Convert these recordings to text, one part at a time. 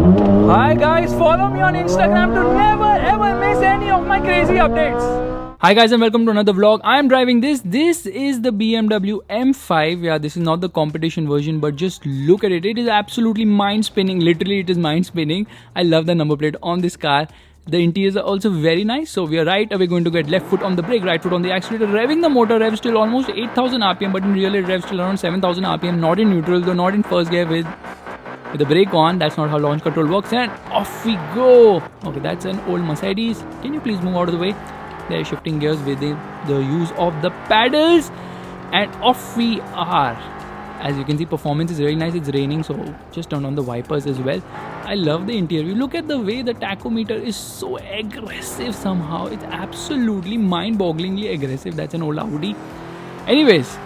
Hi guys, follow me on Instagram to never ever miss any of my crazy updates. Hi guys and welcome to another vlog. I am driving this. This is the BMW M5. Yeah, this is not the competition version, but just look at it. It is absolutely mind spinning. Literally, it is mind spinning. I love the number plate on this car. The interiors are also very nice. So we are right away going to get left foot on the brake, right foot on the accelerator, revving the motor. Rev still almost 8,000 RPM, but in real it revs still around 7,000 RPM. Not in neutral, though not in first gear with the brake on. That's not how launch control works, and off we go. Okay, that's an old Mercedes. Can you please move out of the way? They're shifting gears with the use of the pedals, and off we are. As you can see, performance is really nice. It's raining, so just turn on the wipers as well. I love the interior. Look at the way the tachometer is so aggressive somehow. It's absolutely mind-bogglingly aggressive. That's an old Audi. Anyways,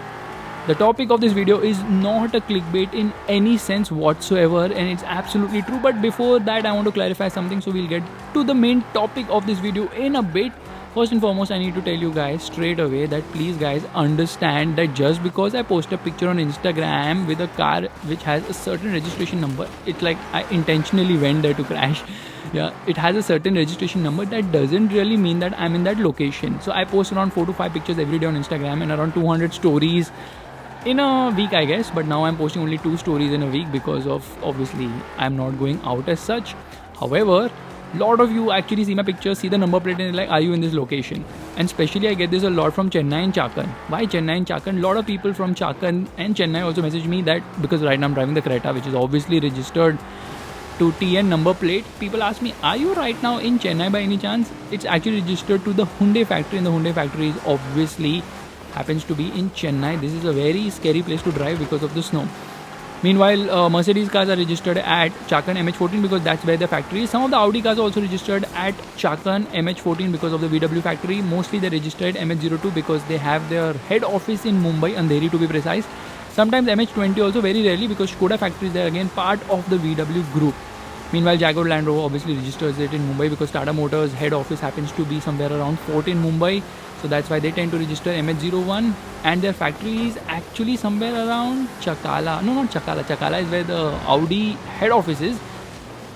the topic of this video is not a clickbait in any sense whatsoever, and it's absolutely true. But before that, I want to clarify something, so we'll get to the main topic of this video in a bit. First and foremost, I need to tell you guys straight away that please guys understand that just because I post a picture on Instagram with a car which has a certain registration number, it's like I intentionally went there to crash. Yeah, it has a certain registration number. That doesn't really mean that I'm in that location. So I post around 4 to 5 pictures every day on Instagram and around 200 stories in a week, I guess. But now I'm posting only 2 stories in a week because of obviously I'm not going out as such. However, lot of you actually see my pictures, see the number plate, and like, are you in this location? And especially I get this a lot from Chennai and Chakan. Why Chennai and Chakan? A lot of people from Chakan and Chennai also message me that because right now I'm driving the Creta, which is obviously registered to TN number plate. People ask me, are you right now in Chennai by any chance? It's actually registered to the Hyundai factory, and the Hyundai factory is obviously happens to be in Chennai. This is a very scary place to drive because of the snow. Meanwhile, Mercedes cars are registered at Chakan MH14 because that's where the factory is. Some of the Audi cars are also registered at Chakan MH14 because of the VW factory. Mostly they registered MH02 because they have their head office in Mumbai, Andheri to be precise. Sometimes MH20 also, very rarely, because Skoda factory is there again, part of the VW group. Meanwhile, Jaguar Land Rover obviously registers it in Mumbai because Tata Motors head office happens to be somewhere around Fort in Mumbai. So that's why they tend to register MH01, and their factory is actually somewhere around Chakala. No, not Chakala. Chakala is where the Audi head office is.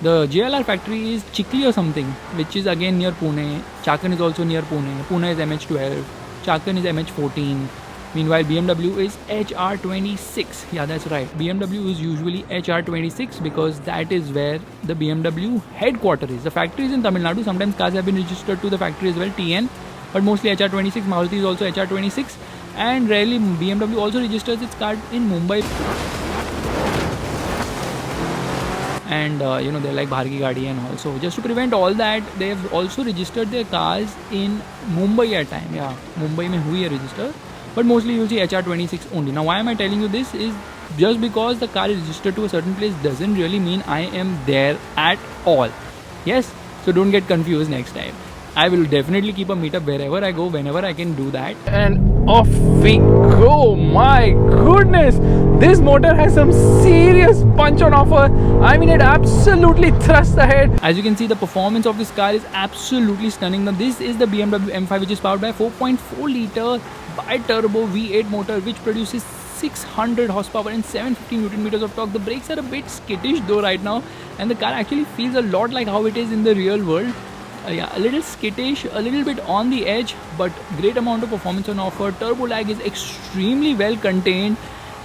The JLR factory is Chikli or something, which is again near Pune. Chakan is also near Pune. Pune is MH12. Chakan is MH14. Meanwhile, BMW is HR26. Yeah, that's right. BMW is usually HR26 because that is where the BMW headquarters is. The factory is in Tamil Nadu. Sometimes cars have been registered to the factory as well, TN. But mostly HR26. Maruti is also HR26, and rarely BMW also registers its car in Mumbai. And they're like Bhargi Gadi and all. So just to prevent all that, they have also registered their cars in Mumbai at time. Yeah, Mumbai mein hui hai register, but mostly you'll see HR26 only. Now why am I telling you this is just because the car is registered to a certain place doesn't really mean I am there at all. Yes, so don't get confused next time. I will definitely keep a meetup wherever I go, whenever I can do that. And off we go. My goodness, this motor has some serious punch on offer. I mean, it absolutely thrusts ahead. As you can see, the performance of this car is absolutely stunning. Now this is the BMW M5, which is powered by 4.4 liter bi-turbo V8 motor, which produces 600 horsepower and 750 Newton meters of torque. The brakes are a bit skittish though right now, and the car actually feels a lot like how it is in the real world. Yeah, a little skittish, a little bit on the edge, but great amount of performance on offer. Turbo lag is extremely well contained,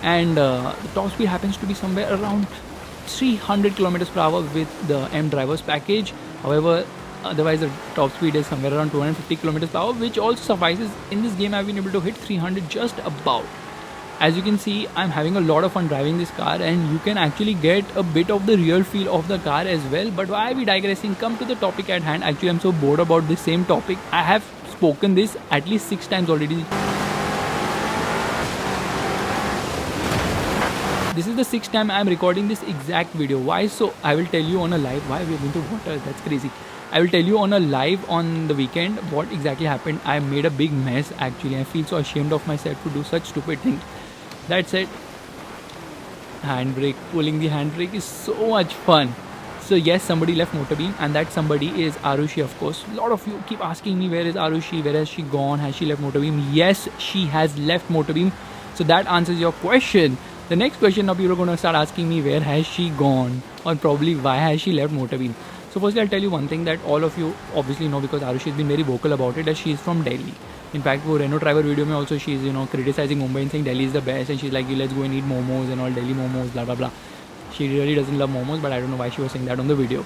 and the top speed happens to be somewhere around 300 kilometers per hour with the M drivers package. However, otherwise the top speed is somewhere around 250 kilometers per hour, which also suffices. In this game I've been able to hit 300 just about. As you can see, I'm having a lot of fun driving this car, and you can actually get a bit of the real feel of the car as well. But why are we digressing? Come to the topic at hand. Actually, I'm so bored about this same topic. I have spoken this at least 6 times already. This is the 6th time I'm recording this exact video. Why so? I will tell you on a live. Why we are going to water? That's crazy. I will tell you on a live on the weekend what exactly happened. I made a big mess actually. I feel so ashamed of myself to do such stupid things. That's it. Handbrake, pulling the handbrake is so much fun. So yes, somebody left Motorbeam, and that somebody is Arushi, of course. A lot of you keep asking me, where is Arushi? Where has she gone? Has she left Motorbeam? Yes, she has left Motorbeam. So that answers your question. The next question now people are going to start asking me where has she gone or probably why has she left Motorbeam. So firstly I'll tell you one thing that all of you obviously know because Arushi has been very vocal about it that she is from Delhi. In fact वो Renault driver video में also she is criticizing Mumbai and saying Delhi is the best and she's like let's go and eat momos and all Delhi momos blah blah blah. She really doesn't love momos but I don't know why she was saying that on the video.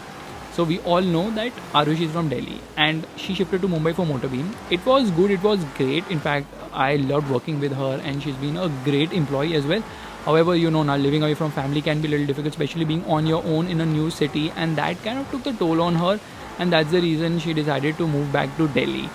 So we all know that Arushi is from Delhi and she shifted to Mumbai for Motorbeam. It was good, it was great. In fact, I loved working with her and she's been a great employee as well. However, now living away from family can be a little difficult, especially being on your own in a new city, and that kind of took the toll on her, and that's the reason she decided to move back to Delhi.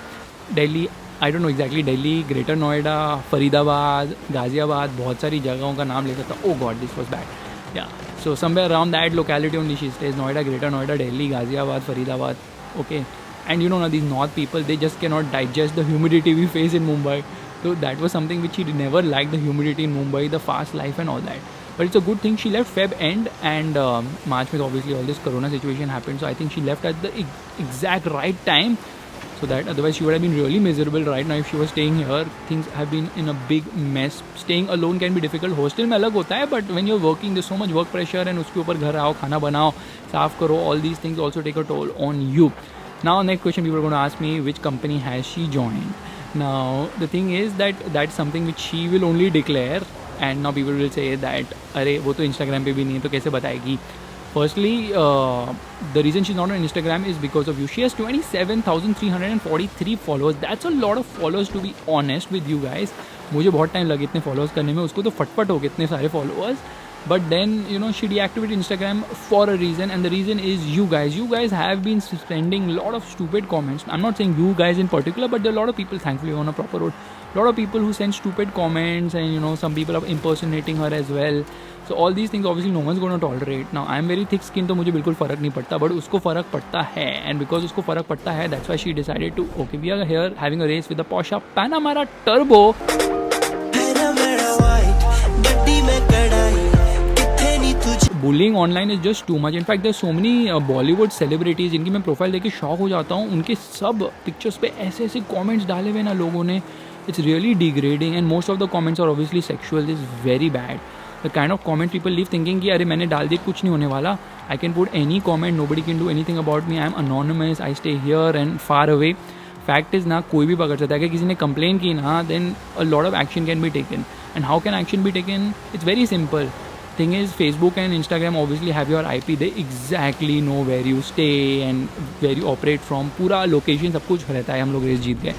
Delhi, I don't know exactly, Delhi, Greater Noida, Faridabad, Ghaziabad, बहुत सारी जगहों का नाम ले सकता. Oh God, this was bad. Yeah, so somewhere around that locality only she stays. Noida, Greater Noida, Delhi, Ghaziabad, Faridabad. Okay, and now these north people, they just cannot digest the humidity we face in Mumbai. So that was something which she never liked, the humidity in Mumbai, the fast life and all that. But it's a good thing she left Feb end and March with obviously all this corona situation happened. So I think she left at the exact right time. So that otherwise she would have been really miserable right now if she was staying here. Things have been in a big mess. Staying alone can be difficult. Hostel में अलग होता है, but when you're working there's so much work pressure and उसके ऊपर घर आओ, खाना बनाओ, साफ करो, all these things also take a toll on you. Now next question people are going to ask me, which company has she joined? Now the thing is that that's something which she will only declare and now people will say that अरे वो तो Instagram पे भी नहीं है तो कैसे बताएगी. Firstly, the reason she's not on Instagram is because of you. She has 27,343 followers. That's a lot of followers to be honest with you guys. मुझे बहुत टाइम लगे इतने followers करने में, उसको तो फटफट हो गए इतने सारे followers. But then she deactivated Instagram for a reason and the reason is you guys. You guys have been sending a lot of stupid comments. I'm not saying you guys in particular, but there are a lot of people thankfully on a proper road. A lot of people who send stupid comments and some people are impersonating her as well. So all these things obviously no one's going to tolerate. Now I'm very thick skinned तो मुझे बिल्कुल फ़र्क नहीं पड़ता but उसको फ़र्क पड़ता है and because उसको फ़र्क पड़ता है that's why she decided to okay we are here having a race with the Porsche Panamera Turbo. Bullying online is just too much. In fact, there's so many Bollywood celebrities जिनकी मैं profile देख के shock हो जाता हूँ. उनके सब pictures पे ऐसे ऐसे कमेंट्स डाले हुए ना लोगों ने. It's really degrading and most of the comments are obviously sexual. This is very bad. The kind of comment people leave thinking कि अरे मैंने डाल दिया कुछ नहीं होने वाला. I can put any comment. Nobody can do anything about me. I'm anonymous. I stay here and far away. Fact is ना कोई भी पकड़ सकता है. अगर किसी ने complain की ना then a lot of action can be taken. And how can action be taken? It's very simple. Thing is Facebook and Instagram obviously have your IP. They exactly know where you stay and where you operate from. पूरा location सब कुछ रहता है. हम लोग race जीत गए.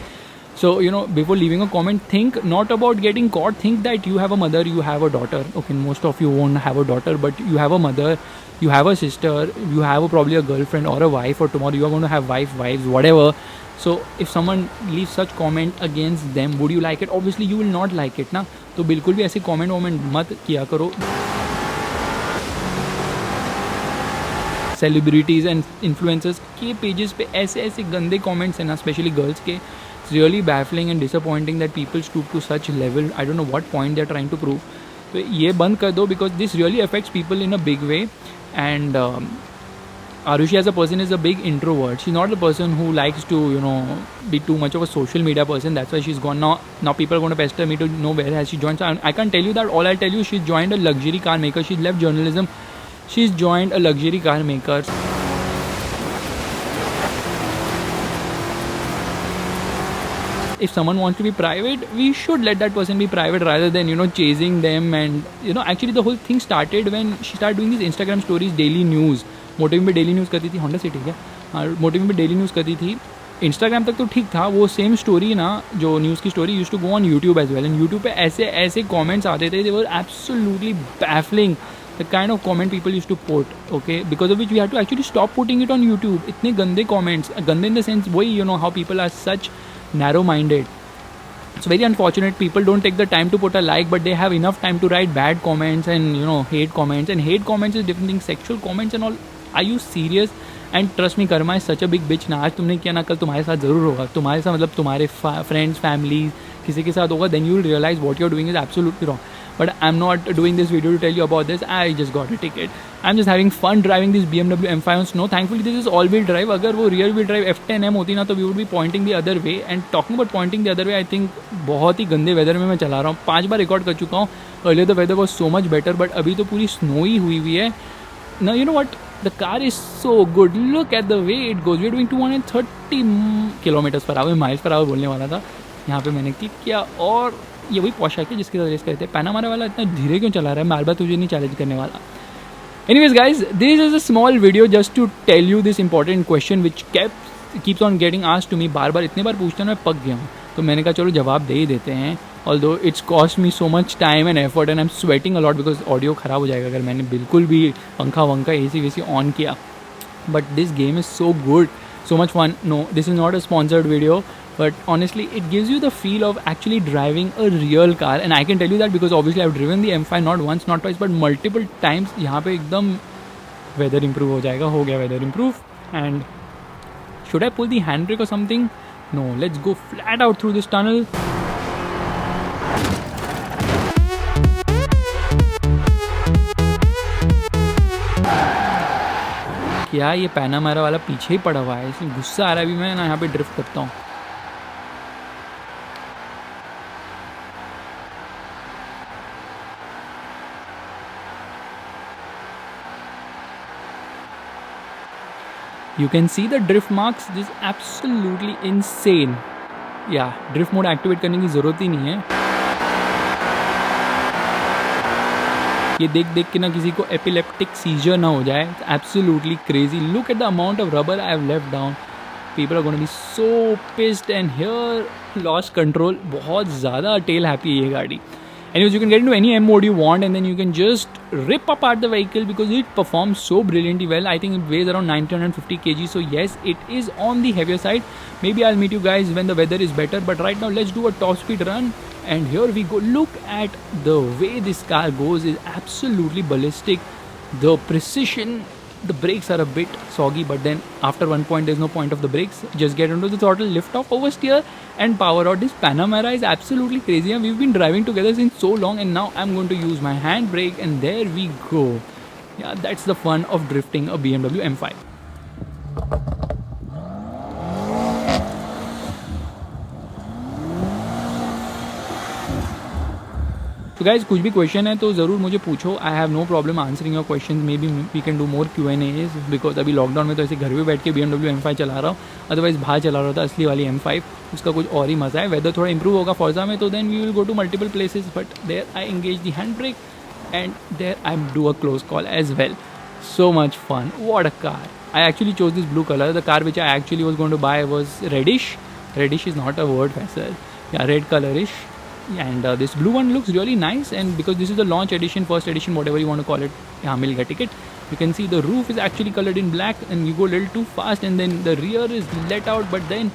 So before leaving a comment, think not about getting caught. Think that you have a mother, you have a daughter. Okay, most of you won't have a daughter, but you have a mother, you have a sister, you have probably a girlfriend or a wife, or tomorrow you are going to have wives, whatever. So if someone leaves such comment against them, would you like it? Obviously you will not like it ना. तो बिल्कुल भी ऐसे comment मत किया करो. Celebrities and influencers के pages पे ऐसे गंदे comments हैं ना, especially girls के. It's really baffling and disappointing that people stoop to such level. I don't know what point they're trying to prove. तो ये बंद कर दो because this really affects people in a big way. And Arushi as a person is a big introvert. She's not the person who likes to be too much of a social media person. That's why she's gone. Now people are going to pester me to know where has she joined. So I can't tell you that. All I'll tell you, she's joined a luxury car maker. She's left journalism. She's joined a luxury car maker. If someone wants to be private, we should let that person be private rather than chasing them. And actually the whole thing started when she started doing these Instagram stories, daily news. Motorbeam पे daily news करती थी, Honda City क्या? हाँ, Motorbeam पे daily news करती थी. Instagram तक तो ठीक था. वो सेम स्टोरी ना जो न्यूज़ की story used to go on YouTube as well. And YouTube पे ऐसे comments आते थे. They were absolutely baffling. The kind of comment people used to put, okay, because of which we had to actually stop putting it on YouTube. इतने गंदे comments, गंदे in the sense वही how people are such narrow-minded. It's very unfortunate. People don't take the time to put a like, but they have enough time to write bad comments and hate comments. And hate comments is different things. Sexual comments and all. Are you serious? And trust me, karma is such a big bitch. ना आज तुमने किया ना कल तुम्हारे साथ ज़रूर होगा. तुम्हारे साथ मतलब तुम्हारे friends, family, किसी के साथ होगा. Then you will realize what you're doing is absolutely wrong. but I'm not doing this video to tell you about this. I just got a ticket. I'm just having fun driving this BMW M5 on snow. Thankfully this is all-wheel drive. अगर वो rear wheel drive F10M होती ना तो we would be pointing the other way. And talking about pointing the other way, I think बहुत ही गंदे weather में मैं चला रहा हूँ. 5 बार रिकॉर्ड कर चुका हूँ. Earlier the weather was so much better, but अभी तो पूरी snow ही हुई है. Now you know what? The car is so good. Look at the way it goes. We're doing 230 kilometers per hour, miles per hour बोलने वाला था. यहाँ पे मैंने क्लिक किया और ये वही पोशाक है जिसके साथ रेस करते हैं. पैनामारा वाला इतना धीरे क्यों चला रहा है? बार बार तुझे नहीं चैलेंज करने वाला. Anyways guys, this is a small video just to tell you this important question which keeps on getting asked to me. बार बार इतने बार पूछते हैं मैं पक गया हूँ. तो मैंने कहा चलो जवाब दे ही देते हैं. Although it's cost me so much time and effort and I'm sweating a lot because audio ख़राब हो जाएगा अगर मैंने बिल्कुल भी पंखा वंखा AC वेसी ऑन किया. But this game is so good, so much fun. No, this is not a sponsored video, but honestly it gives you the feel of actually driving a real car. And I can tell you that because obviously I've driven the M5 not once, not twice, but multiple times. यहाँ पे एकदम weather improve हो जाएगा. हो गया weather improve. And should I pull the handbrake or something? No, let's go flat out through this tunnel. क्या ये पैनामारा वाला पीछे ही पड़ा हुआ है, इसलिए गुस्सा आ रहा है. अभी मैं ना यहाँ पे ड्रिफ्ट करता हूँ. You can see the drift marks. This is absolutely insane. Yeah, drift mode activate करने की ज़रूरत ही नहीं है. ये देख देख के ना किसी को एपिलेप्टिक सीजर ना हो जाए. Absolutely crazy. Look at the amount of rubber I have left down. People are gonna be so pissed and here lost control. बहुत ज़्यादा टेल हैप्पी है ये गाड़ी. Anyways, you can get into any M mode you want and then you can just rip apart the vehicle because it performs so brilliantly well. I think it weighs around 950 kg, so yes, it is on the heavier side. Maybe I'll meet you guys when the weather is better, but right now let's do a top speed run. And here we go. Look at the way this car goes is absolutely ballistic. The precision, the brakes are a bit soggy, but then after one point there's no point of the brakes. Just get into the throttle, lift off, oversteer and power out. This Panamera is absolutely crazy and we've been driving together since so long and now I'm going to use my handbrake and there we go. Yeah, that's the fun of drifting a BMW M5. तो guys कुछ भी question है तो ज़रूर मुझे पूछो. I have no problem answering your question. Maybe we can do more Q&As because अभी lockdown में तो ऐसे घर में बैठ के BMW M5 चला रहा हूँ. अदरवाइज बाहर चला रहा था असली वाली M5. उसका कुछ और ही मज़ा है. वेदर थोड़ा इंप्रूव होगा फॉर्जा में तो then we will go to multiple places. But there I engage the hand brake and there I do a close call as well. So much fun. What a car. I actually chose this blue color. The car which I actually was going to buy was reddish. Reddish is not a word, sir. Yeah, red colorish. And this blue one looks really nice, and because this is the launch edition, first edition, whatever you want to call it, yeah, मिल गया ticket. You can see the roof is actually colored in black and you go a little too fast and then the rear is let out, but then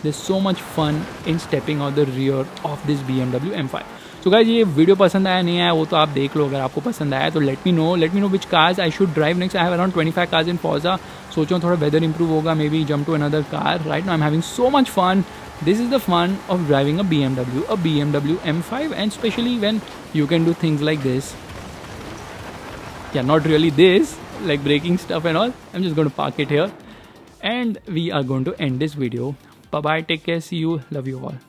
there's so much fun in stepping out the rear of this BMW M5. So guys, ये video पसंद आया नहीं आया वो तो आप देख लो. अगर आपको पसंद आया तो let me know which cars I should drive next. I have around 25 cars in Forza. सोच रहा हूँ थोड़ा weather improve होगा, maybe jump to another car. Right now I'm having so much fun. This is the fun of driving a BMW M5, and especially when you can do things like this. Yeah, not really this, like braking stuff and all. I'm just going to park it here. And we are going to end this video. Bye-bye, take care, see you, love you all.